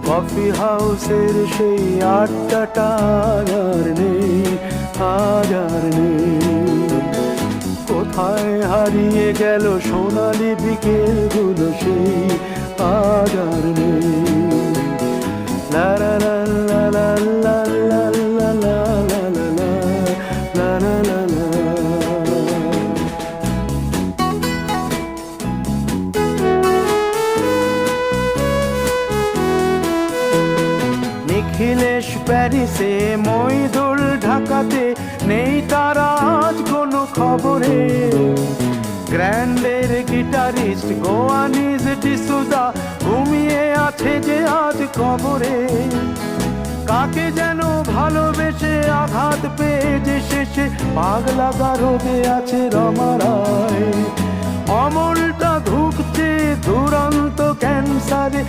Coffee হাউসের সেই আড্ডাটা আর নেই, আজ আর নেই। কোথায় হারিয়ে গেল সোনালি বিকেলগুলো সেই আজ আর নেই। লা লা লা লা লা লা লা লা লা লা লা লা লা লা। নিখিলেশ প্যারিসে, মইদুল ঢাকাতে, নেই তারা আজ কোনো খবরে। গ্র্যান্ডের গিটারিস্ট গোয়ানিজ ডিসুজা ঘুমিয়ে আছে যে আজ কবরে। কাকে যেন ভালোবেসে আঘাত পেয়ে যে শেষে পাগলা গারদে আছে রমা রায়। অমলটা ধুঁকছে দুরন্ত ক্যান্সারে।